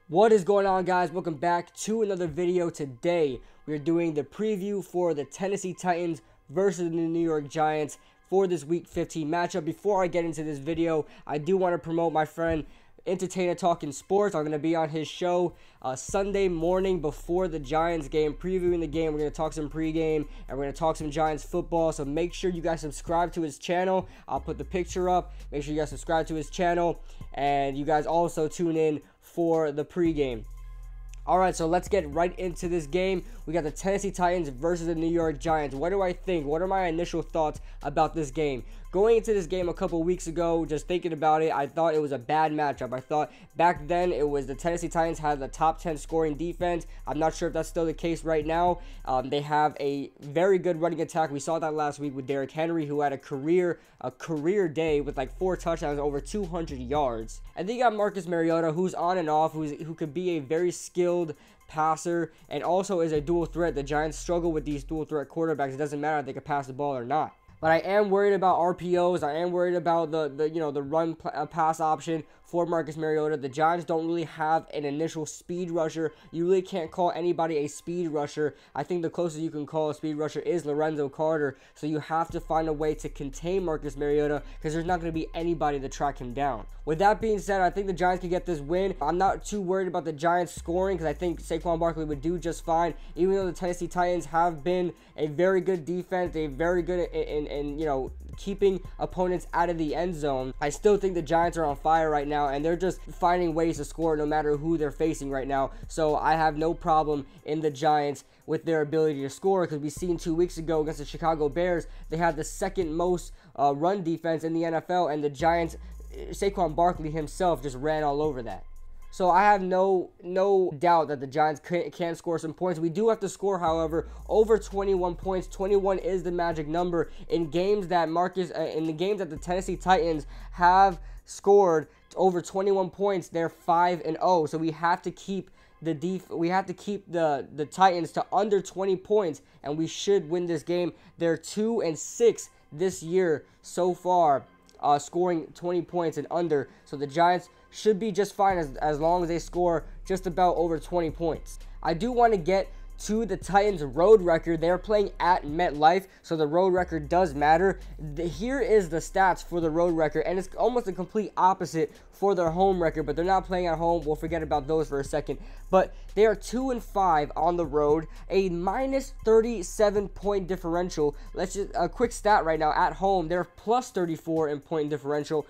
What is going on, guys? Welcome back to another video. Today we're doing the preview for the Tennessee Titans versus the New York Giants for this week 15 matchup. Before I get into this video, I do want to promote my friend Entertainer Talking Sports. I'm going to be on his show Sunday morning before the Giants game, previewing the game. We're going to talk some pregame, and we're going to talk some Giants football. So make sure you guys subscribe to his channel. I'll put the picture up. Make sure you guys subscribe to his channel, and you guys also tune in for the pregame. All right, so let's get right into this game. We got the Tennessee Titans versus the New York Giants. What do I think? What are my initial thoughts about this game? Going into this game a couple weeks ago, just thinking about it, I thought it was a bad matchup. I thought back then it was the Tennessee Titans had the top 10 scoring defense. I'm not sure if that's still the case right now. They have a very good running attack. We saw that last week with Derrick Henry, who had a career day with like 4 touchdowns, over 200 yards. And then you got Marcus Mariota, who's on and off, who could be a very skilled passer and also is a dual threat. The Giants struggle with these dual threat quarterbacks. It doesn't matter if they can pass the ball or not. But I am worried about RPOs. I am worried about the run pass option for Marcus Mariota. The Giants don't really have an initial speed rusher. You really can't call anybody a speed rusher. I think the closest you can call a speed rusher is Lorenzo Carter. So you have to find a way to contain Marcus Mariota because there's not going to be anybody to track him down. With that being said, I think the Giants can get this win. I'm not too worried about the Giants scoring because I think Saquon Barkley would do just fine. Even though the Tennessee Titans have been a very good defense, they're very good in keeping opponents out of the end zone. I still think the Giants are on fire right now, and they're just finding ways to score no matter who they're facing right now. So I have no problem in the Giants with their ability to score, because we've seen 2 weeks ago against the Chicago Bears, they had the second most run defense in the NFL, and the Giants, Saquon Barkley himself, just ran all over that. So I have no doubt that the Giants can score some points. We do have to score, however, over 21 points. 21 is the magic number in games that the Tennessee Titans have scored over 21 points. They're 5-0. So we have to keep the Titans to under 20 points, and we should win this game. They're 2-6 this year so far, scoring 20 points and under. So the Giants should be just fine as long as they score just about over 20 points. I do want to get to the Titans' road record. They're playing at MetLife, so the road record does matter. Here is the stats for the road record, and it's almost a complete opposite for their home record, but they're not playing at home. We'll forget about those for a second. But they are 2-5 on the road, a minus 37 point differential. Let's just a quick stat right now. At home, they're plus 34 in point differential.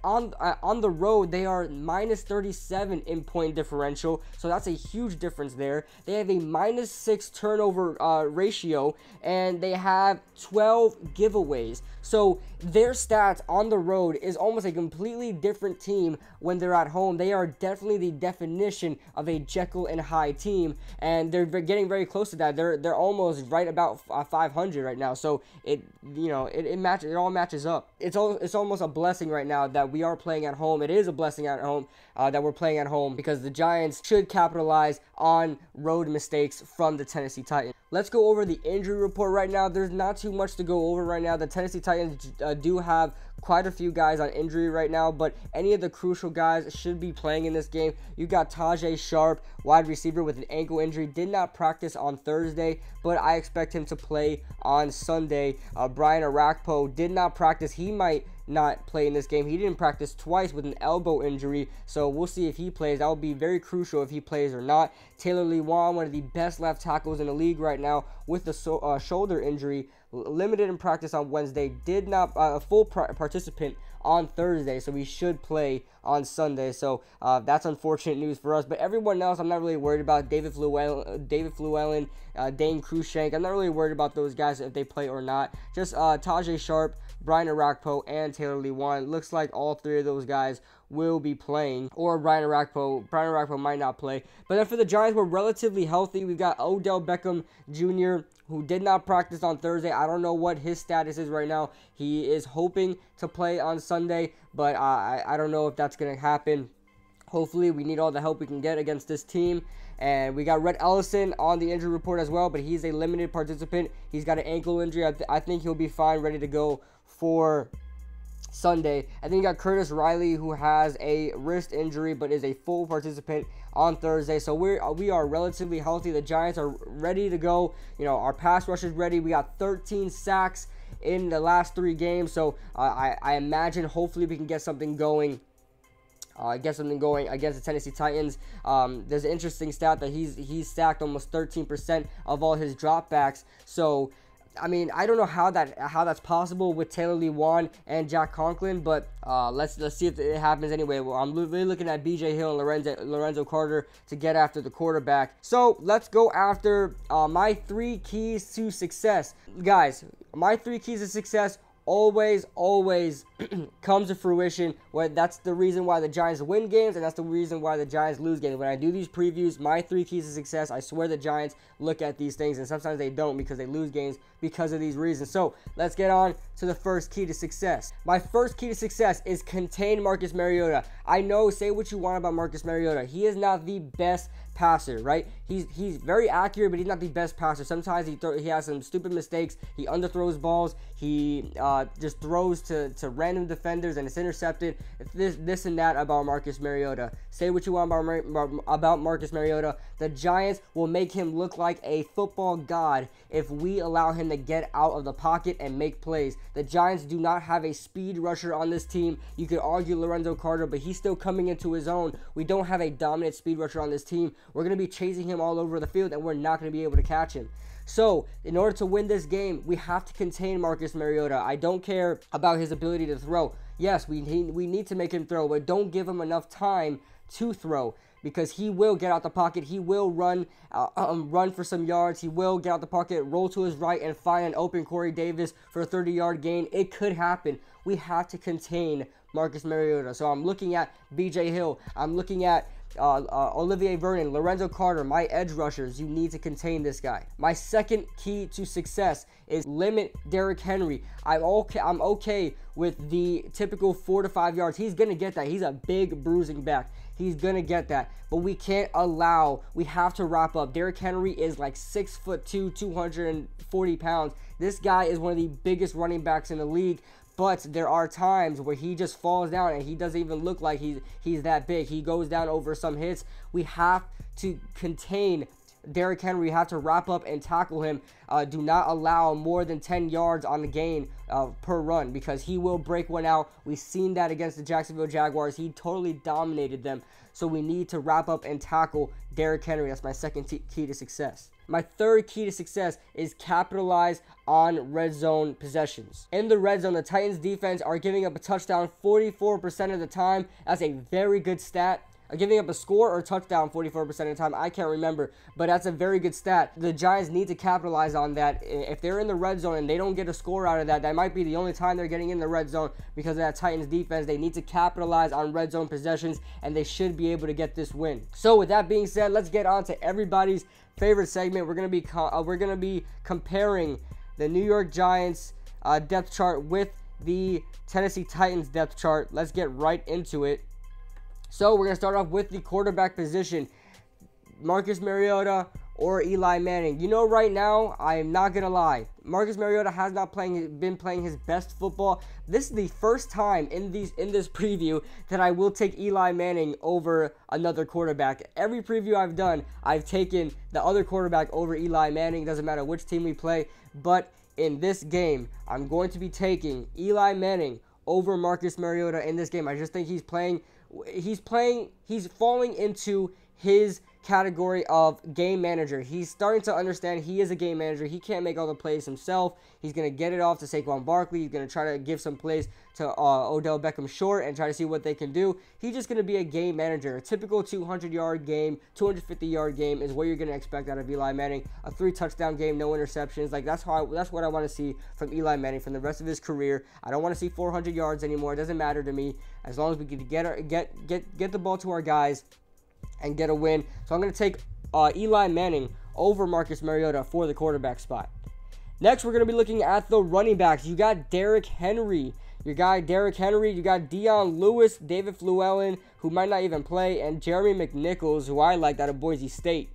On the road, they are minus 37 in point differential, so that's a huge difference there. They have a minus 6 turnover ratio, and they have 12 giveaways. So their stats on the road is almost a completely different team when they're at home. They are definitely the definition of a Jekyll and Hyde team, and they're getting very close to that. They're almost right about 500 right now. So it all matches up. It's almost a blessing right now that we are playing at home. It is a blessing at home that we're playing at home, because the Giants should capitalize on road mistakes from the Tennessee Titans. Let's go over the injury report right now. There's not too much to go over right now. The Tennessee Titans do have quite a few guys on injury right now, but any of the crucial guys should be playing in this game. You got Tajae Sharpe, wide receiver, with an ankle injury. Did not practice on Thursday, but I expect him to play on Sunday. Brian Orakpo did not practice. He might not play in this game. He didn't practice twice with an elbow injury, so we'll see if he plays. That will be very crucial if he plays or not. Taylor Lewan, one of the best left tackles in the league right now, with the shoulder injury, limited in practice on Wednesday, did not a full participant on Thursday, so he should play on Sunday. So that's unfortunate news for us. But everyone else, I'm not really worried about. David Fluellen, Dane Cruikshank, I'm not really worried about those guys if they play or not. Just Tajae Sharpe, Brian Orakpo, and Taylor Lewan. Looks like all 3 of those guys will be playing, or Brian Orakpo might not play. But then for the Giants, we're relatively healthy. We've got Odell Beckham Jr., who did not practice on Thursday. I don't know what his status is right now. He is hoping to play on Sunday, but I don't know if that's going to happen. Hopefully, we need all the help we can get against this team. And we got Rhett Ellison on the injury report as well, but he's a limited participant. He's got an ankle injury. I think he'll be fine, ready to go for Sunday. And then you got Curtis Riley, who has a wrist injury but is a full participant on Thursday. So we are relatively healthy. The Giants are ready to go. You know, our pass rush is ready. We got 13 sacks in the last 3 games. So I imagine hopefully we can get something going. Against the Tennessee Titans. There's an interesting stat that he's sacked almost 13% of all his dropbacks. So I mean, I don't know how that's possible with Taylor Lewan and Jack Conklin, but let's see if it happens anyway. Well, I'm really looking at B.J. Hill and Lorenzo Carter to get after the quarterback. So let's go after my 3 keys to success, guys. My 3 keys to success always comes to fruition. That's the reason why the Giants win games, and that's the reason why the Giants lose games. When I do these previews, my 3 keys to success, I swear the Giants look at these things, and sometimes they don't because they lose games because of these reasons. So let's get on to the first key to success. My first key to success is contain Marcus Mariota. I know, say what you want about Marcus Mariota. He is not the best passer, right? He's very accurate, but he's not the best passer. Sometimes he has some stupid mistakes. He underthrows balls. He just throws to random defenders and it's intercepted. This and that about Marcus Mariota. Say what you want about Marcus Mariota. The Giants will make him look like a football god if we allow him to get out of the pocket and make plays. The Giants do not have a speed rusher on this team. You could argue Lorenzo Carter, but he's still coming into his own. We don't have a dominant speed rusher on this team. We're going to be chasing him all over the field, and we're not going to be able to catch him. So, in order to win this game, we have to contain Marcus Mariota. I don't care about his ability to throw. Yes, we need to make him throw, but don't give him enough time to throw, because he will get out the pocket. He will run for some yards. He will get out the pocket, roll to his right, and find an open Corey Davis for a 30-yard gain. It could happen. We have to contain Marcus Mariota. So I'm looking at B.J. Hill. I'm looking at Olivier Vernon, Lorenzo Carter, my edge rushers. You need to contain this guy. My second key to success is limit Derrick Henry. I'm okay with the typical 4 to 5 yards. He's gonna get that. He's a big bruising back. He's gonna get that. But we can't allow. We have to wrap up. Derrick Henry is like 6'2", 240 pounds. This guy is one of the biggest running backs in the league. But there are times where he just falls down and he doesn't even look like he's that big. He goes down over some hits. We have to contain Derrick Henry. We have to wrap up and tackle him. Do not allow more than 10 yards on the gain per run, because he will break one out. We've seen that against the Jacksonville Jaguars. He totally dominated them. So we need to wrap up and tackle Derrick Henry. That's my second key to success. My third key to success is capitalize on red zone possessions. In the red zone, the Titans defense are giving up a touchdown 44% of the time. That's a very good stat. Giving up a score or a touchdown 44% of the time, I can't remember, but that's a very good stat. The Giants need to capitalize on that. If they're in the red zone and they don't get a score out of that, that might be the only time they're getting in the red zone because of that Titans defense. They need to capitalize on red zone possessions, and they should be able to get this win. So with that being said, let's get on to everybody's favorite segment. We're gonna be comparing the New York Giants depth chart with the Tennessee Titans depth chart. Let's get right into it. So we're going to start off with the quarterback position. Marcus Mariota or Eli Manning. You know, right now, I am not going to lie. Marcus Mariota has not been playing his best football. This is the first time in this preview that I will take Eli Manning over another quarterback. Every preview I've done, I've taken the other quarterback over Eli Manning. Doesn't matter which team we play. But in this game, I'm going to be taking Eli Manning over Marcus Mariota in this game. I just think he's falling into his category of game manager. He's starting to understand he is a game manager. He can't make all the plays himself. He's going to get it off to Saquon Barkley. He's going to try to give some plays to Odell Beckham Short and try to see what they can do. He's just going to be a game manager. A typical 200-yard game, 250-yard game is what you're going to expect out of Eli Manning. A 3-touchdown game, no interceptions. Like that's what I want to see from Eli Manning from the rest of his career. I don't want to see 400 yards anymore. It doesn't matter to me as long as we can get the ball to our guys and get a win. So I'm going to take Eli Manning over Marcus Mariota for the quarterback spot. Next, we're going to be looking at the running backs. You got Derrick Henry. Your guy, Derrick Henry. You got Dion Lewis, David Fluellen, who might not even play, and Jeremy McNichols, who I liked out of Boise State.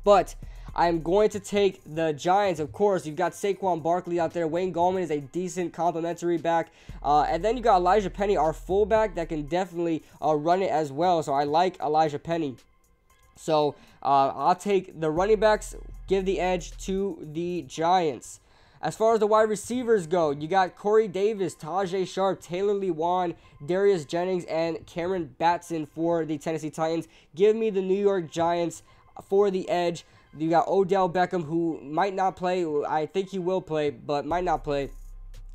But I'm going to take the Giants, of course. You've got Saquon Barkley out there. Wayne Gallman is a decent complimentary back. And then you got Elijah Penny, our fullback, that can definitely run it as well. So I like Elijah Penny. So I'll take the running backs, give the edge to the Giants. As far as the wide receivers go, you got Corey Davis, Tajay Sharp, Taylor Lewan, Darius Jennings, and Cameron Batson for the Tennessee Titans. Give me the New York Giants for the edge. You got Odell Beckham, who might not play. I think he will play, but might not play.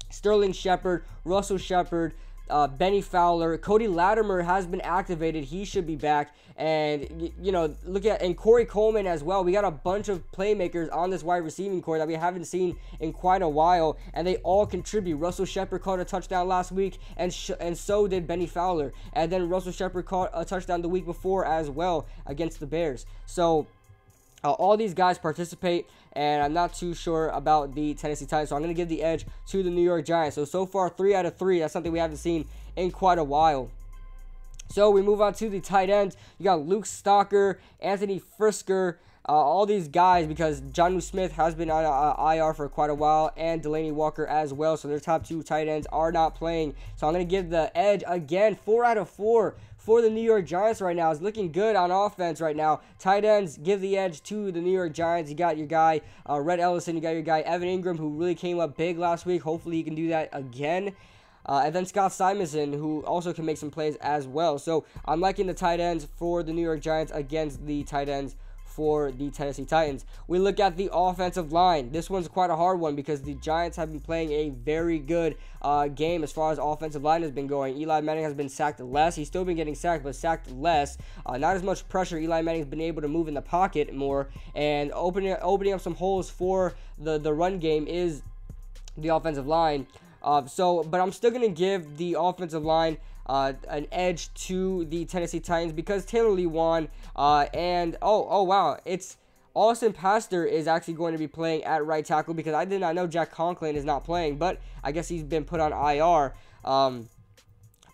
Sterling Shepard, Russell Shepard, Benny Fowler. Cody Latimer has been activated. He should be back. And, you know, look at, and Corey Coleman as well. We got a bunch of playmakers on this wide receiving core that we haven't seen in quite a while, and they all contribute. Russell Shepard caught a touchdown last week, and so did Benny Fowler. And then Russell Shepard caught a touchdown the week before as well against the Bears. So all these guys participate, and I'm not too sure about the Tennessee Titans, so I'm going to give the edge to the New York Giants. So far, 3 out of 3. That's something we haven't seen in quite a while. So we move on to the tight ends. You got Luke Stalker, Anthony Frisker, all these guys, because Jonnu Smith has been on IR for quite a while, and Delanie Walker as well. So their top 2 tight ends are not playing. So I'm going to give the edge again, 4 out of 4 for the New York Giants right now. It's looking good on offense right now. Tight ends, give the edge to the New York Giants. You got your guy, Rhett Ellison. You got your guy, Evan Ingram, who really came up big last week. Hopefully he can do that again. And then Scott Simonson, who also can make some plays as well. So I'm liking the tight ends for the New York Giants against the tight ends for the Tennessee Titans. We look at the offensive line. This one's quite a hard one because the Giants have been playing a very good game as far as offensive line has been going. Eli Manning has been sacked less. He's still been getting sacked, but sacked less. Not as much pressure. Eli Manning's been able to move in the pocket more, and opening up some holes for the run game is the offensive line. But I'm still going to give the offensive line an edge to the Tennessee Titans because Taylor Lewan and wow, it's Austin Pastor is actually going to be playing at right tackle because I did not know Jack Conklin is not playing, but I guess he's been put on IR.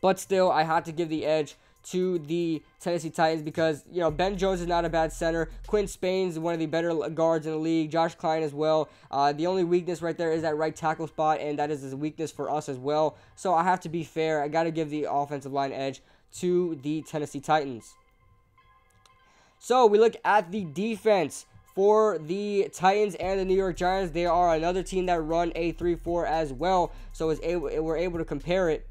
But still, I had to give the edge to the Tennessee Titans because, you know, Ben Jones is not a bad center. Quinn Spain's one of the better guards in the league. Josh Klein as well. The only weakness right there is that right tackle spot, and that is a weakness for us as well. So I have to be fair. I got to give the offensive line edge to the Tennessee Titans. So we look at the defense for the Titans and the New York Giants. They are another team that run a 3-4 as well, so we're able to compare it.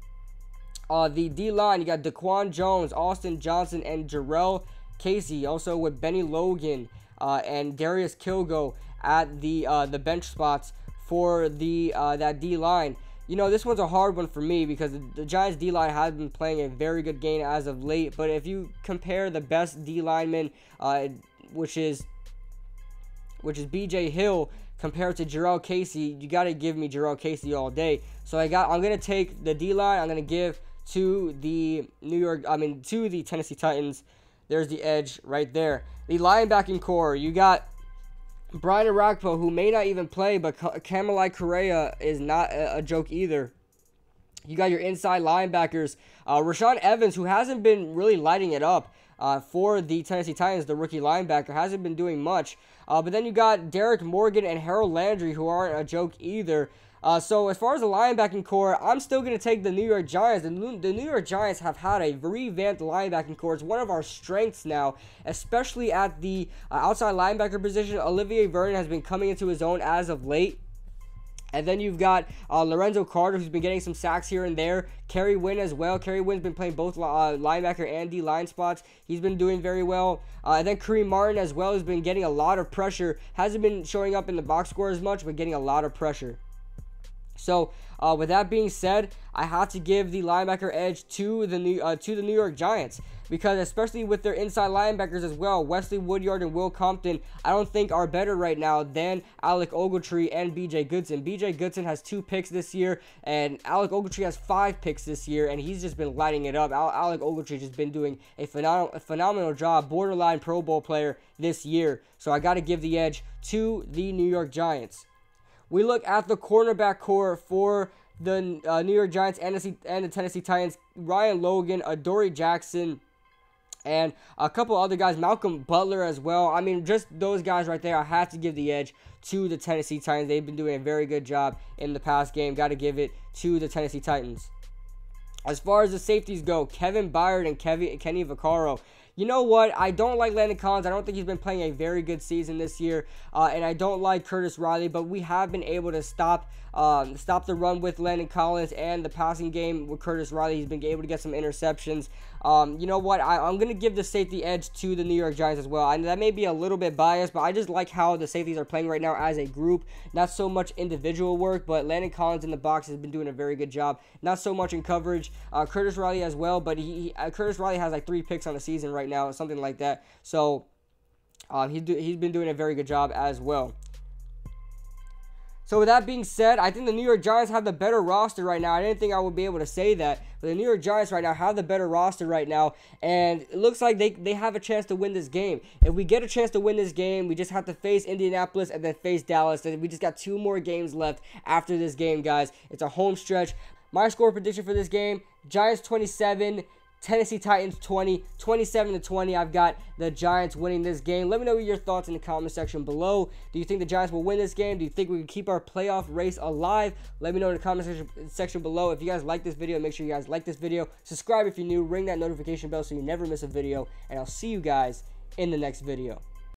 The D-line, you got Daquan Jones, Austin Johnson, and Jarrell Casey. Also with Benny Logan and Darius Kilgo at the bench spots for that D-line. You know, this one's a hard one for me because the Giants D-line has been playing a very good game as of late. But if you compare the best D-lineman, which is B.J. Hill, compared to Jarrell Casey, you got to give me Jarrell Casey all day. So I'm going to take the D-line. I'm going to give to the to the Tennessee Titans. There's the edge right there. The linebacking core, you got Brian Arakpo, who may not even play, but Kamalai Correa is not a joke either. You got your inside linebackers, Rashaan Evans, who hasn't been really lighting it up for the Tennessee Titans, the rookie linebacker, hasn't been doing much. But then you got Derek Morgan and Harold Landry, who aren't a joke either. So as far as the linebacking core, I'm still going to take the New York Giants. The New York Giants have had a revamped linebacking core. It's one of our strengths now, especially at the outside linebacker position. Olivier Vernon has been coming into his own as of late. And then you've got Lorenzo Carter, who's been getting some sacks here and there. Kerry Wynn as well. Kerry Wynn's been playing both linebacker and D-line spots. He's been doing very well. And then Kareem Martin as well has been getting a lot of pressure. Hasn't been showing up in the box score as much, but getting a lot of pressure. So, with that being said, I have to give the linebacker edge to the New York Giants because, especially with their inside linebackers as well, Wesley Woodyard and Will Compton, I don't think are better right now than Alec Ogletree and B.J. Goodson. B.J. Goodson has 2 picks this year, and Alec Ogletree has 5 picks this year, and he's just been lighting it up. Alec Ogletree has been doing a phenomenal job, borderline Pro Bowl player this year. So I got to give the edge to the New York Giants. We look at the cornerback core for the New York Giants and the Tennessee Titans. Ryan Logan, Adoree Jackson, And a couple other guys, Malcolm Butler as well. I mean, just those guys right there, I have to give the edge to the Tennessee Titans. They've been doing a very good job in the past game. Got to give it to the Tennessee Titans. As far as the safeties go, Kevin Byard and Kenny Vaccaro. You know what? I don't like Landon Collins. I don't think he's been playing a very good season this year. And I don't like Curtis Riley, but we have been able to stop the run with Landon Collins and the passing game with Curtis Riley. He's been able to get some interceptions. You know what? I'm going to give the safety edge to the New York Giants as well. That may be a little bit biased, but I just like how the safeties are playing right now as a group. Not so much individual work, but Landon Collins in the box has been doing a very good job. Not so much in coverage. Curtis Riley as well, but Curtis Riley has like 3 picks on the season right now, something like that. So he's been doing a very good job as well. So with that being said, I think the New York Giants have the better roster right now. I didn't think I would be able to say that, but the New York Giants right now have the better roster right now, and it looks like they have a chance to win this game. If we get a chance to win this game, we just have to face Indianapolis and then face Dallas. And we just got 2 more games left after this game, guys. It's a home stretch. My score prediction for this game, Giants 27, Tennessee Titans 20, 27-20. I've got the Giants winning this game. Let me know your thoughts in the comment section below. Do you think the Giants will win this game? Do you think we can keep our playoff race alive? Let me know in the comment section below. If you guys like this video, make sure you guys like this video. Subscribe if you're new. Ring that notification bell so you never miss a video. And I'll see you guys in the next video.